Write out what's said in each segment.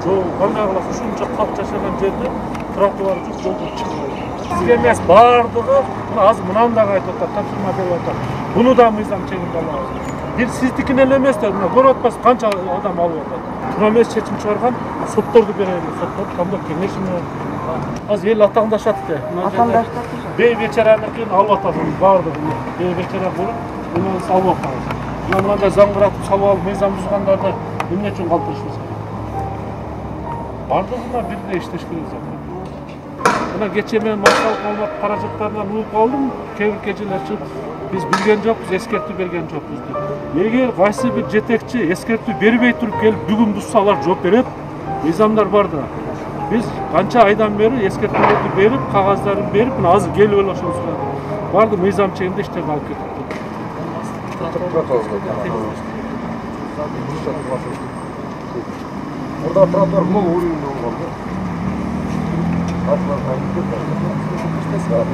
жол кайнагыла ушунча калп жашаган жерде тротуар жок, жолдон чыгып. Сизге эмес бардыгы, мына азыр мынаны дагы айтып атат, тапшырма берип атат. Буну да мыйзам чегинде алабыз. Бир сиздикинен эмес да, мына көрүп атпайсыз канча адам алып атат. Тура эмес чечим чыгарган сотторду берели, соттор камдоо кеңешине. Азыр эл атаңдашат да. Атаңдашат. Бей бечараныкын алып атат бардыгын. Бей бечара болуп, муну салып атабыз. Мындай заңгыратып салып алып, мыйзам бузгандарды эмне үчүн калтырышыбыз керек? Бардыгына бирдей иштеш керек зат. Мына кече мен массалык маалымат каражаттарынан угуп калдым, кээ бир кечелер чыгып биз билген жокпуз, эскертүү берген жокпуз деп. Эгер кайсы бир жетекчи эскертүү бербей туруп келип бүгүн бузса алар жооп берет, мыйзамдар бар да. Биз канча айдан бери эскертүүлөрдү берип, кагаздарын берип, мына азыр келип элошубуз. Барды мыйзам чегинде иштерди алып кетип. Burada trottoar mol uğruyla olmalı.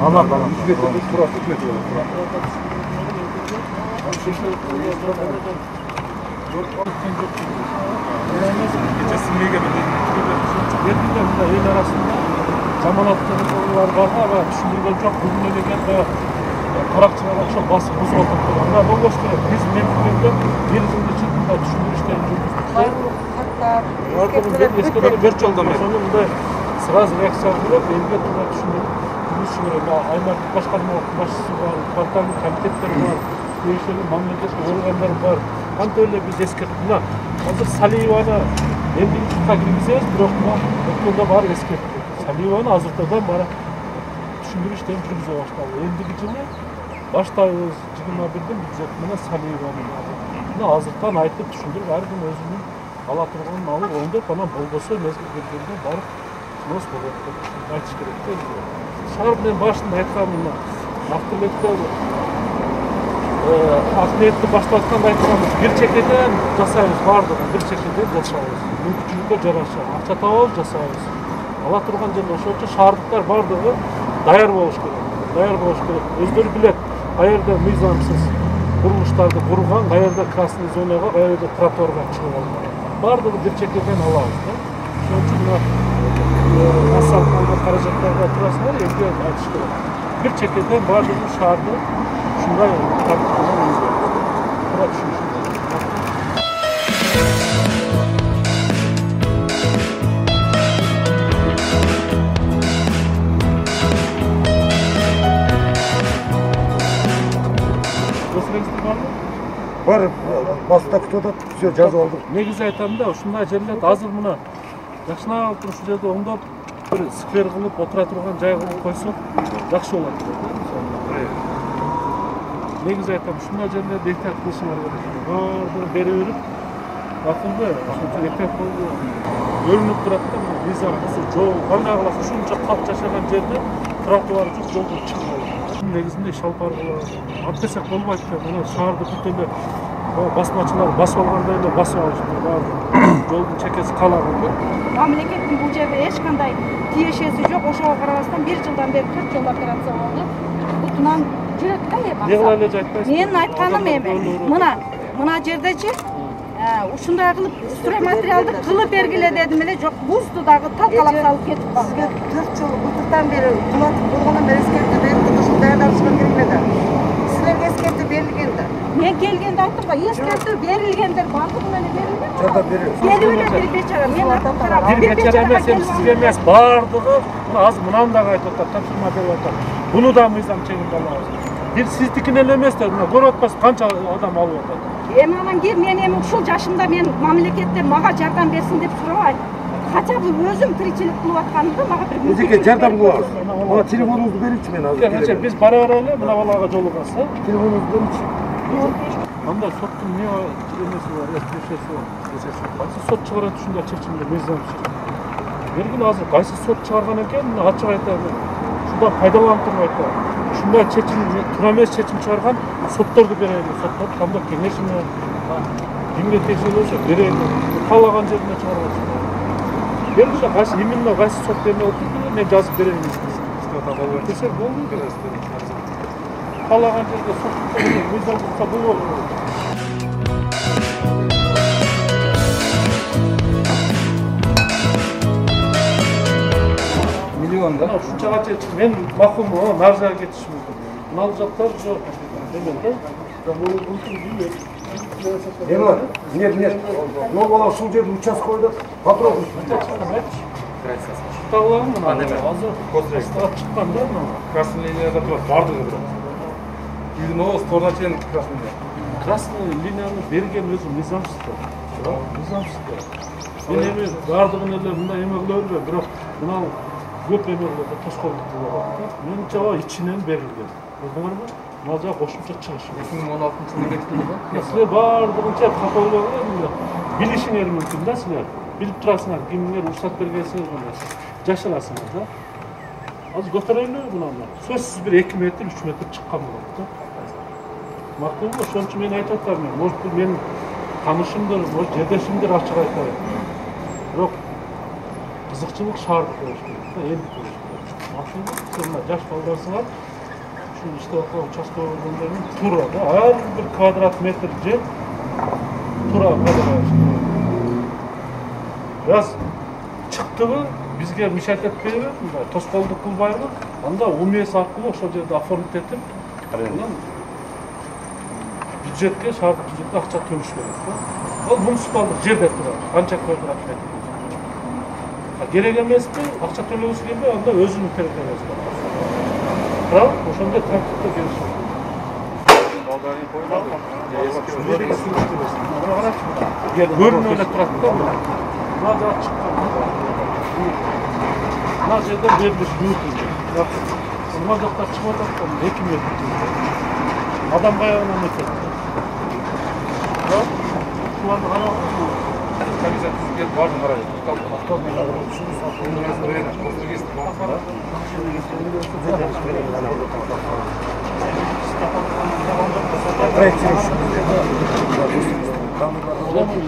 Ana bana. El arasında zamanatçılar var ama düşündürgen çok bugüne degen karakçılar akşam basıp buz oturup. Ama bu boş gerek. Biz memnuniyetle bir yıl içinde düşündürüşlerini eskilere bir yoldan sonunda sırası reaksiyon bulup elbette buna düşündürüp düşünüyorum. Aymarlık başkanı başçısı var, kvartalın komitetleri var, değişeli mamleketli organlar var. Kanka öyle biz eskirttiğinde hazır Saliva'na endigi çıkta girgizemiz, biroq okulda var eskirtti. Saliva'nı hazırtadan bana düşündürüşlerini girgize başladı. Endigi жылы başlayız 21'de bidjet mına Saliva'nın adı. Bunu hazırtan aytıp düşündürüp her gün özünün ала турганын алып оңдоп анан болбосо мезгил келгенде барып снос болот деп айтыш керек да. Шаар менен башында айтканмын, автоматты акниетти баштатканда айтканбыз, бир чекеден жасайбыз бардыгын, бир чекеден жасайбыз. Мүмкүнчүлүккө жараша акча табабыз, жасайбыз. Ала турган жерде ошончо шаардыктар бардыгы даяр болуш керек. Даяр болуш керек. Өздөрү билет, каерде мыйзамсыз курулуштарды курган, каерде красный зонага, каерде тротуарга чыгып алган. Бардыгы бир чекеден алабыз да. Ошон үчүн массалык маалымат каражаттарга турасыңар, элге айтыш керек. Бир чекеден бардыгы шаарды ушундай тартыптаган туура түшүнүш керек. Var, basta kutuda все жазып алдым. Негизи айтам да, ушундай жерлерде азыр мына жакшынап туруш жерде оңдоп бир сквер кылып отура турган жай кылып койсок жакшы болот. Негизи айтам, ушундай жерлерде эhtiyat кылышыңар керек. Бардыгы бере берип, акылды, эhtiyat болуп көрүнүп турат да, мыйзам бузуп жол, кайнагыла ушунча калп жашаган жерде тротуар жок, жолдон чыгып. Негизинде шалпар болот. Атпесек болбойт да, мына шаарды бүт эле басмачылар басып алгандай эле басып алышты баарды. Жолдун чекеси калаган да. Мамлекеттин бул жерде эч кандай тиешеси жок. Ошого карабастан 1 жылдан бери 4 жол операция болду. Бутунан жүрөт да эми. Эмне кыла эле айтпайсыз? Менин айтканым эми, мына жердечи ушундай кылып стройматериалды кылып бергиле дедим эле, жок бузду дагы талкалап салып кетип калды. Сизге 4 жыл былтырдан бери кулатып болгондон бери эскертүү берип ушул даярданышка керек эле да. Силерге эскертүү берилген да. Мен келгенде айттым го, эскертүү берилгендер бардыгы менен берилген. Жада берип. Келип эле бир бечара, мен айтам. Бир бечара эмес, сизге эмес, бардыгы мына азыр мынаны дагы айтып атат, тапшырма берип атат. Буну да мыйзам чегинде алабыз. Бир сиздикинен эмес да, мына көрүп атпайсыз канча адам алып атат. Эми анан кийин мен эми ушул жашымда мен мамлекеттен мага жардам берсин деп сурабайм. Хотя бы өзүм тиричилик кылып атканымда мага бир Эжеке жардам кылабыз. Мына телефонуңузду беричи мен азыр. Канча биз бара эле мына балага жолугасы. Телефонуңузду беричи. Анда соттун эмне эмеси бар, решениеси бар. Кайсы сот чыгарат ушундай чечимди мыйзамсыз. Бергиле азыр кайсы сот чыгарган экен, ачык айтам. Ушундан пайдаланып туруп айтам. Ушундай чечим, туура эмес чечим чыгарган сотторду берели, соттор камдоо кеңешине, кимге тиешелүүсү берели, каалаган жерине чыгарат. Бергиле кайсы именно кайсы сот эмне болуп турду, мен жазып берейин. Десек болду. Каалаган жерде сот мыйзам булса болот. чыкканда. Ушунчага чейин мен макул нарзага кетиш мүмкүн. Мына жактар жок. Нет. Ну, бала ушул жерде участок койдук. Попробуй. Чыктагылар мына. Азыр костага чыкканда мына. Красный линияда турат, бардыгы турат. Үйдүн оос торуна чейин красный линия. Красный линияны берген өзү мыйзамсыздык. Мыйзамсыздык. Мен эми бардыгын эле мындай эмелерге, бирок мына көп эмелерде тоскоолдук болот. Менимче ал ичинен берилген. Көрдүңөрбү? Мына жак кошумча чыгыш. 2016-жылы бекитилди. Силер бардыгынча капойлогу билишиңер мүмкүн да силер. Билип турасыңар, кимге уруксат бергенсиңер мына. Жашырасыңар да. Азыр көтөрөлү мына. Сөзсүз бир 2 метр, 3 метр чыккан болот да. Мактуу, ошон үчүн мен айтып атам, может мен танышымдыр, может жедешимдир ачык айтайын. Бирок кызыкчылык шаардык болуш керек да, элдик болуш керек. Мактуу, сен мына жаш балдарсыңар, ушул иштеп аткан участок болгондордун туура да, ар бир квадрат метр жер туура кадыралыш керек. Раз чыктыбы, бизге мешать этпейби, мындай тоскоолдук кылбайбы, анда УМС аркылуу ошол жерде оформить этип, бюджетке, шаардык бюджетке акча төлөш керек да. Ал муниципалдык жерде турат, канча квадрат метр. Керек эмеспи, акча төлөгүсү келбей, анда өзүнүн территориясы бар. Правда? Ошондой тартипте келишим. Көрүнүп эле турат да. Мына жак чыккан. Мына жерде берилиш мүмкүн. Мына жакта чыгып атат да 2 метр. Адам каягынан өтөт. Шуларды карап Комиссия түзүлгөн бардым карайт.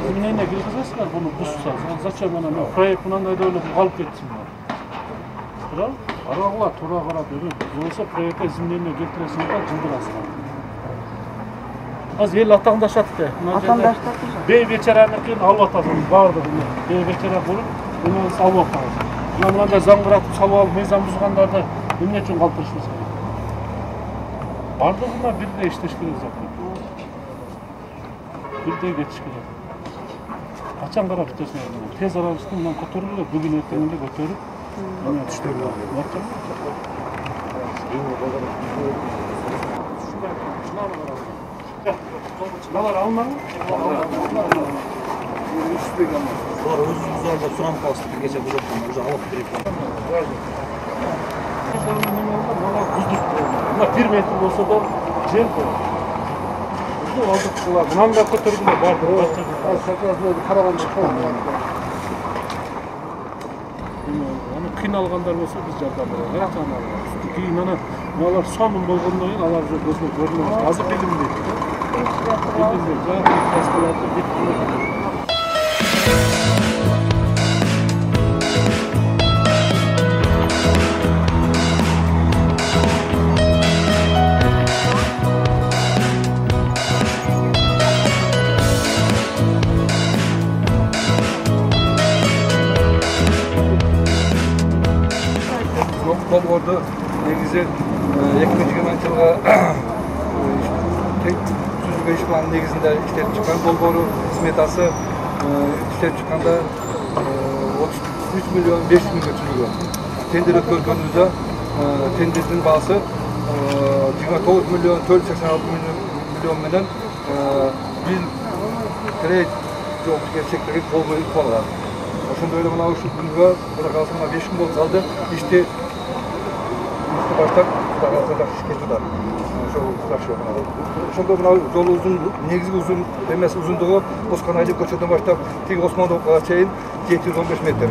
Изменения киргизесиңер, буну бузса. Зачем ана проект мындай деп эле алып кетсин. Туура? Арагыла туура карап берип, болсо проектке изменения келтиресиңер да жылдырасыңар. Азыр эл атаңдашат да. Атаңдашат. Бей бечараныкын алып атасың, бардыгын. Бей бечара болуп, муну алып атасың. Мындай заңгыратып салып алып, мыйзам бузгандарды эмне үчүн калтырышыбыз керек? Бардыгына бирдей иштеш керек зат. Бирдей кетиш керек. Качан карап бүтөсүңөр? Тез аралыкта мындан көтөрүлүп, бүгүн эртеңинде көтөрүп, мына түштөрү. Балар алмаңыз. Булар өзүбүз алып сурам калышты бир кече бузуктан уже алып берип. Мына 1 метр болсо да жер бар. Бул алдыкчылар мындай көтөргүлө барды. Караганда чоң. Аны кыйналгандар болсо биз жардам беребиз. Кийин аны булар сонун болгондон кийин алар уже көзгө көрүнөт. Азыр билинбейт. Долбоорду негизи 2020-жылга түзүлгөн иш планын негизинде иштеп чыккан. Долбоору сметасы иштеп чыкканда 33 миллион 500 миңге түзүлгөн. Тендер өткөргөнүбүздө тендердин баасы 29 миллион 486 миллион менен бир кредит жооп келчектеги кол коюп калган. Ошондой эле мына ушул күнгө Кудай кааласа 5 күн болуп калды. Ишти баштап Кудай кааласа жакшы ишке жатат. Ошондо мына жол узун, негизги узун эмес узундугу Осканайли көчөдөн баштап тиги Осмоновго чейин 715 метр.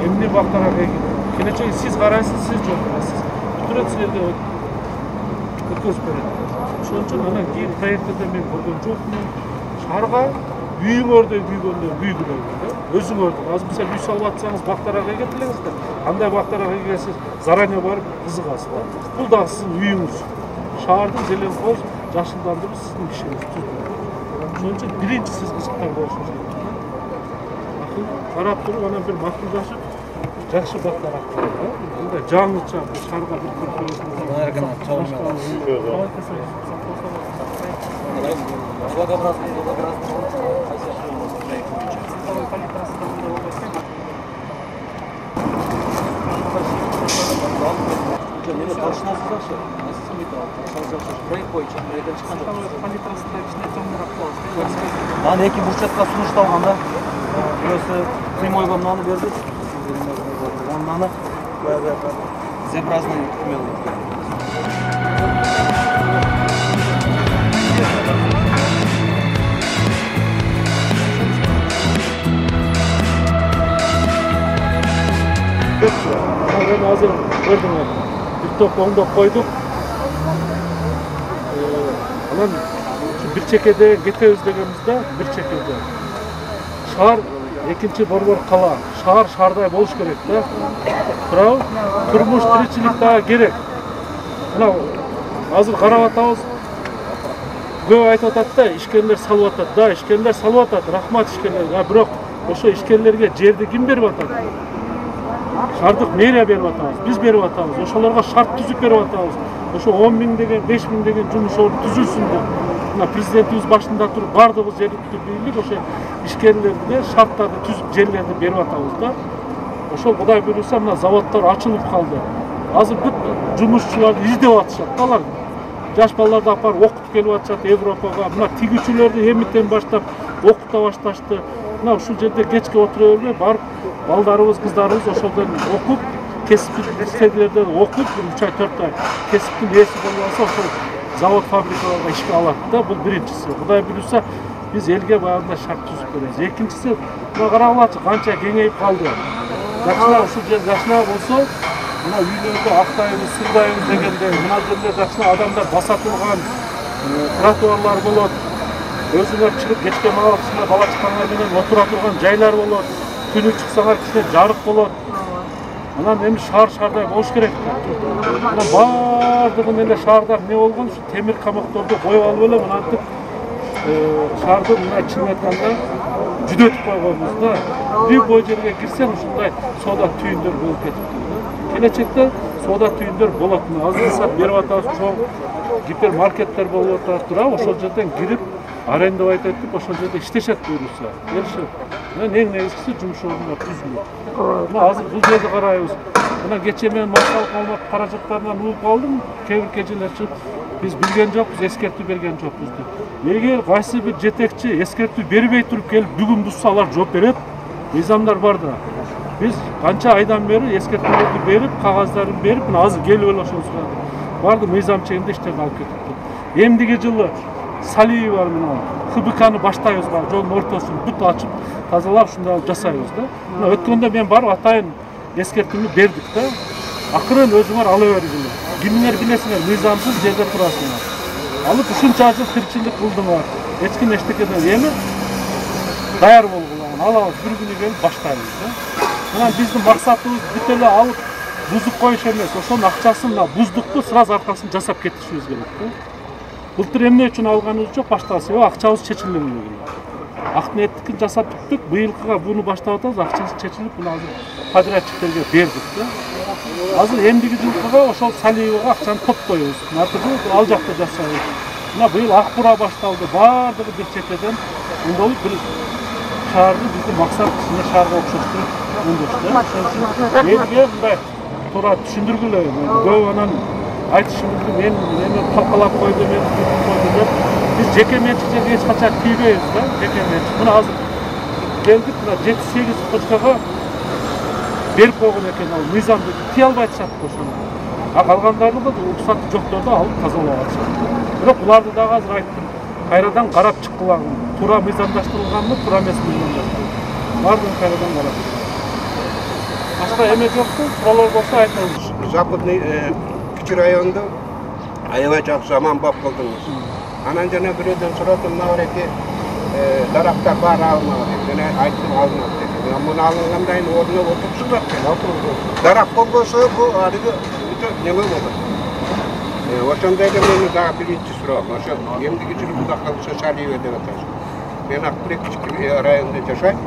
Эмне бактара келечеги сиз карайсыз, сиз жол бересиз. Бүтүрөт силерге өткөзүп берет. Ошон үчүн анан кийин проекттерде мен көргөн жокмун. Шаарга үйүңөрдө күйгөндө күйгүлөр да. Өзүңөрдү. Азыр мисалы үй салып атсаңыз бактарага кетилеңиздер. Андай бактарага келсиз, заранее барып кызыгасыз. Бул дагы сиздин үйүңүз. Шаардын зеленкоз жашылдандыруу сиздин ишиңиз. Ошон үчүн биринчи сиз кызыктар болушуңуз керек. Акыл карап туруп анан бир макулдашып жакшы бактар актырып, мындай жаңыча шаарга бир Meni qarşılasızlarsa, proyekt boyunca nereden çıkan yok. Yani iki burçetka sunuşta olganda, burası primoy bamnanı verdi. Bamnanı zebrazный имел. Ben hazır gördüm. Bir top oңдоп koyduk. Anan bir çekede getebиз дегенбизде bir çekede. Шаар экинчи борбор кала. Шаар шаардай болуш керек да. Туурабы? Турмуш тиричилик дагы керек. Мына азыр карап атабыз. Көп айтып атат да, ишкерлер салып атат да, ишкерлер салып атат. Рахмат ишкерлерге. Бирок ошо ишкерлерге жерди ким берип атат? Шаардык мэрия берип атабыз, биз берип атабыз, ошолорго шарт түзүп берип атабыз. Ошо 10 000 деген, 5 000 деген жумуш орду түзүлсүн деп. Мына президентибиз башында туруп бардыгыбыз жергиликтүү бийлик ошо ишкерлерге шарттарды түзүп жерлерди берип атабыз да. Ошол Кудай буйруса мына заводдор ачылып калды. Азыр бүт жумушчуларды издеп атышат да алар. Жаш балдарды апарып окутуп келип атышат Европага. Мына тигүүчүлөрдү эмитен баштап окута башташты. Мына ушул жерде кечке отура бербей барып балдарыбыз, кыздарыбыз ошолдон окуп, кесиптик сергилерден окуп, 3 ай 4 ай кесиптин ээси болуп алса ошол завод фабрикаларга ишке алат да. Бул биринчиси. Кудай буйруса биз элге баягындай шарт түзүп беребиз. Экинчиси мына карагылачы канча кеңейип калды. Жакшыраак ушул жер жакшыраак болсо, мына үйлөрдү актайбыз, сырдайбыз дегенде мына жерде жакшыраак адамдар баса турган тротуарлар болот. Өзүңөр чыгып кечке маалчылар бала чакаңар менен отура турган жайлар болот. Күнү чыксаңар кичине жарык болот. Анан эми шаардай болуш керек. Мына баардыгын эле шаарда эмне болгон, ушу темир камакторду коюп алып эле мынантип шаарды мына чын айтканда жүдөтүп койгонбуз да. Любой жерге кирсең ушундай соода түйүндөр болуп кетиптир. Келечекте соода түйүндөр болот. Азыр берип атабыз, чоң гипермаркеттер болуп атат, туурабы? Ошол жерден кирип арендовать этип, ошол жерде иштешет буйруса. Келишет. Мына эң негизгиси жумуш орундар түзүлөт. Мына азыр бул жерди карайбыз. Мына кече мен массалык маалымат каражаттарынан угуп калдым. Кээ бир кечелер чыгып, биз билген жокпуз, эскертүү берген жокпуз деп. Эгер кайсы бир жетекчи эскертүү бербей туруп келип бүгүн бузса алар жооп берет. Мыйзамдар бар да. Биз канча айдан бери эскертүүлөрдү берип, кагаздарын берип, мына азыр келип эле ошону сурадык. Барды мыйзам чегинде иштерди алып кетиптир. Эмдиги жылы Салиев бар мына ХБКны баштайбыз бар, жолдун ортосун бүт ачып, тазалап ушундай алып жасайбыз да. Мына өткөндө мен барып атайын эскертүүнү бердик да. Акырын өзүңөр ала бергиле. Кимиңер билесиңер, мыйзамсыз жерде турасыңар. Алып ушунча жыл тиричилик кылдыңар. Эч ким эчтекеден эми даяр болгула. Алабыз бир күнү келип баштайбыз да. Мына биздин максатыбыз бүт эле алып бузуп коюш эмес, ошонун акчасын мына буздукту сразу аркасын жасап кетишибиз керек да. Былтыр эмне үчүн алганыбыз жок, баштаган себеби акчабыз чечилбеген. Акниеттикин жасап бүттүк, быйылкыга буну баштап атабыз, акчасы чечилип, мына азыр подрядчиктерге бердик да. Азыр эмдиги жылкыга ошол Салиевага акчаны топпойбуз. Натыгы ал жакта жасайбыз. Мына быйыл Акбура башталды, баардыгы бир четеден оңдолуп бир шаарды биздин максат кичине шаарга окшоштуруп оңдош да. Элге мындай туура түшүндүргүлө. Көп анан айтышыбызды мен талкалап койду, мен койду деп. Биз жеке менчик жерге эч качан тийбейбиз да, жеке менчик. Мына азыр келдик, мына 7-8 точкага берип койгон экен ал мыйзамды тие албай атышат ошону. А калгандарды да уруксаты жокторду алып тазалап атышат. Бирок буларды дагы азыр айттым. Кайрадан карап чыккылагын. Туура мыйзамдаштырылганбы, туура эмес мыйзамдаштырылган. Бардыгын кайрадан карап. Башка эме жокпу? Суроолор болсо айтыңыз. Западный кичи районду аябай жакшы жаман бап кылдыңыз. Анан жана бирөөдөн сурадым, мына эки дарактар бар алынат. Жана айттым алынат деп. Муну алынгандай ордуна отурушулар. Дарак болбосо бу арыгы неме болот. Ошондой эле менин дагы биринчи суроом. Ошо эмдигичилик Мудакалыша Шалиева деп аташат. Мен Акбулек районунда жашайм.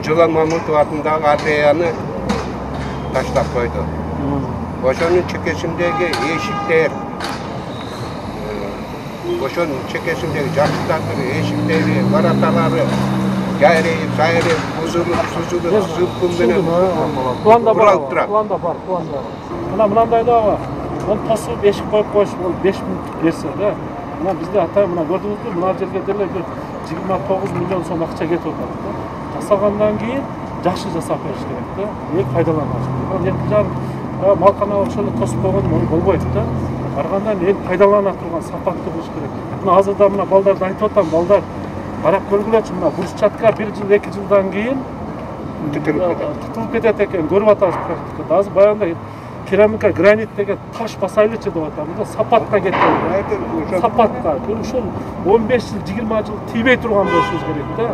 Жылан Мамутов атындагы АТЯны таштап койду. Ошонун чекесиндеги эшиктер, ошонун чекесиндеги жакшылардын эшиктери, вараталары жайрайып, сайрайып, бузулуп, сузулуп, сылкым менен уралып турат. Планда бар. Мынандай дагы оны тосуп эшик коюп коюш, бул 5 мүнөттүк нерсе да. Мына бизде атайын мына көрдүңүзбү, мына жерге деле 29 миллион сом акча кетип атат да. Жасагандан кийин жакшы жасап бериш керек да. Эл пайдаланбаш керек. Эки жар малкана ошол тосуп койгон болбойт да. Баргандан эл пайдалана турган сапаттуу болуш керек. Мына азырда мына балдарды айтып атам, балдар карап көргүлөчү, мына брусчатка 1 жыл 2 жылдан кийин тутулуп кетет экен, көрүп атабыз практикада. Азыр баягында керамика, гранит деген таш басайлычы деп атам. Сапатка кетет. Сапатка. Ошол 15 жыл, 20 жыл тийбей турган болушубуз керек да.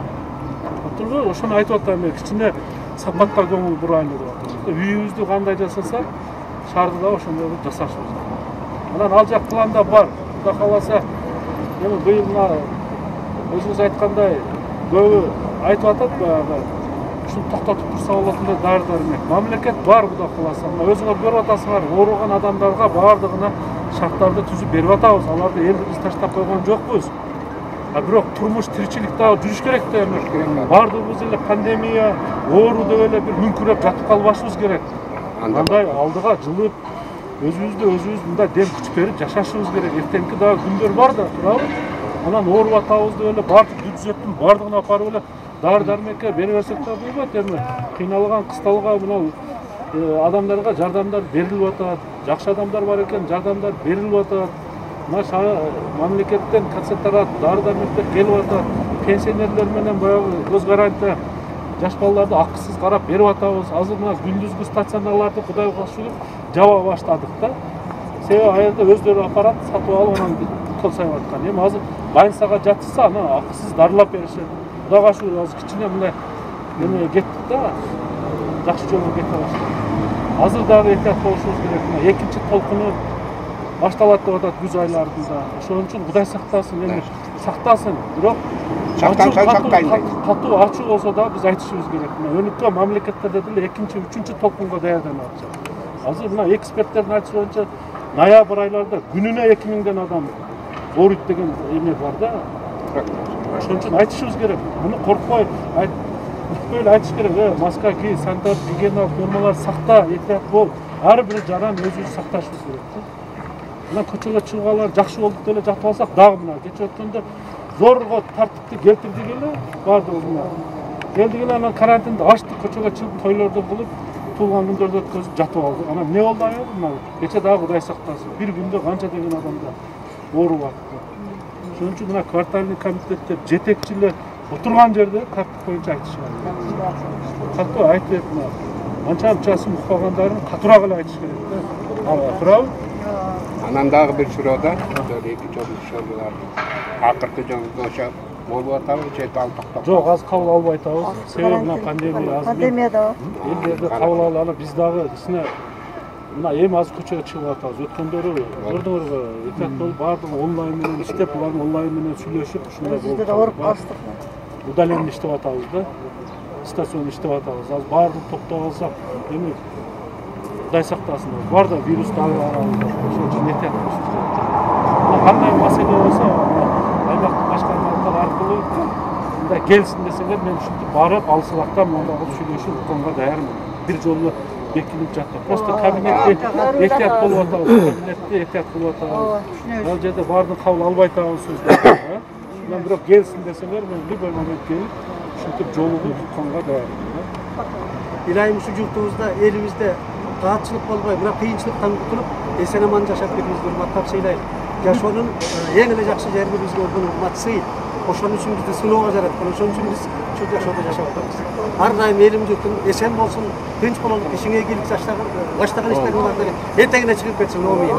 Турбу, ошону айтып атам мен, кичине сапатка көңүл бурайлы деп атам. Үйүбүздү кандай жасасак, шаарды да ошондой жасашыбыз керек. Анан ал жак планда бар. Кудай кааласа, эми быйыл мына өзүңүз айткандай көбү айтып атат баягы ушуну токтотуп турса болот эле дары-дармек. Мамлекет бар Кудай кааласа. Мына өзүңөр көрүп атасыңар, ооруган адамдарга баардыгына шарттарды түзүп берип атабыз. Аларды элди биз таштап койгон жокпуз. Бирок турмуш, тиричилик дагы жүрүш керек да эми. Баардыгыбыз эле пандемия, оору деп эле бир мүңкүрөп жатып калбашыбыз керек. Андай алдыга жылып, өзүбүз мындай дем күч берип жашашыбыз керек. Эртеңки дагы күндөр бар да, туурабы? Анан ооруп атабыз деп эле баардык бюджеттин баардыгын апарып эле дары-дармекке бере берсек да болбойт эми. Кыйналган, кысталган мына адамдарга жардамдар берилип атат. Жакшы адамдар бар экен, жардамдар берилип атат. Мына мамлекеттен концентрат, дары-дармектер келип атат. Пенсионерлер менен баягы көз каранты жаш балдарды акысыз карап берип атабыз. Азыр мына күндүзгү стационарларды Кудайга шүгүр жаба баштадык да. Себеби аялда өздөрү аппарат сатып алып анан кол сайып аткан. Эми азыр больницага жатса анан акысыз дарылап беришет. Кудайга шүгүр азыр кичине мындай эме кеттик да. Жакшы жолго кете баштадык. Азыр дагы этият болушубуз керек. Мына экинчи толкуну башталат деп атат күз айларында. Ошон үчүн Кудай сактасын, эми сактасын. Бирок катуу ачуу болсо да биз айтышыбыз керек. Мына өнүккөн мамлекеттерде деле экинчи, үчүнчү толкунга даярданып атышат. Азыр мына эксперттердин айтышы боюнча ноябрь айларында күнүнө 2000ден адам ооруйт деген эме бар да. Ошон үчүн айтышыбыз керек. Муну коркпой айтыш керек. Маска ки, санитар гигиеналык нормаларды сакта, этият бол. Ар бир жаран өзүбүз сакташыбыз керек. Мына көчөгө чыгуулар жакшы болду деле жатып алсак дагы мына кече өткөндө зорго тартипти келтирдик эле, бардыгы мына. Келдик эле анан карантинди ачтык, көчөгө чыгып тойлорду кылып, туулган күндөрдү өткөзүп жатып алдык. Анан эмне болду аял мына? Кече дагы Кудай сактасын. Бир күндө канча деген адамдар оору атты. Ошон үчүн мына квартальный комитеттер, жетекчилер отурган жерде тартип боюнча айтыш керек. Катуу айтып мына анча-мынчасын укпагандарын катуураак эле айтыш керек да. Туурабы? Анан дагы бир суроода, эки жолу шоолуларды акыркы жолу ошо болуп атабы, же ал токтоп? Жок, азыр кабыл албай атабыз. Себеби мына пандемия азыр. Пандемияда. Элдерди кабыл алалы, биз дагы кичине мына эми азыр көчөгө чыгып атабыз. Өткөндөрү көрдүңөрбү, этият болуп баардыгы онлайн менен иштеп, булар онлайн менен сүйлөшүп, ушундай болуп. Бизде да ооруп калыштык. Удаленно иштеп атабыз да. Стационар иштеп атабыз. Азыр баардыгын токтоп алсак, эми Кудай сактасын. Бар да вирус дагы арабызда. Ошон үчүн этият болушубуз керек. Кандай маселе болсо, аймактык башкармалыктар аркылуу мындай келсин десеңер, мен ушинтип барып, ал сылактан мындай кылып сүйлөшүп, укмга даярмын. Бир жолу бекилип жатты. Просто кабинетте этият болуп атабыз. Кабинетте этият болуп атабыз. Ал жерде баардыгын кабыл албай атабыз сөздөрдү. Мен бирок келсин десеңер, мен любой момент келип, ушинтип жолугуп, укмга даярмын. Илайым ушу журтубузда, элибизде каатчылык болбой, бирок кыйынчылыктан кутулуп, эсен-аман жашап келгенибизди урматтап сыйлайм. Жашоонун эң эле жакшы жери бизге болгон урмат сый. Ошон үчүн бизди сыноого жараткан, ошон үчүн биз ушул жашоодо жашап атабыз. Ар дайым элим журтум эсен болсун, тынч бололу, ишиңе келип баштаган иштериң бар деген этегине чыгып кетсин, омин.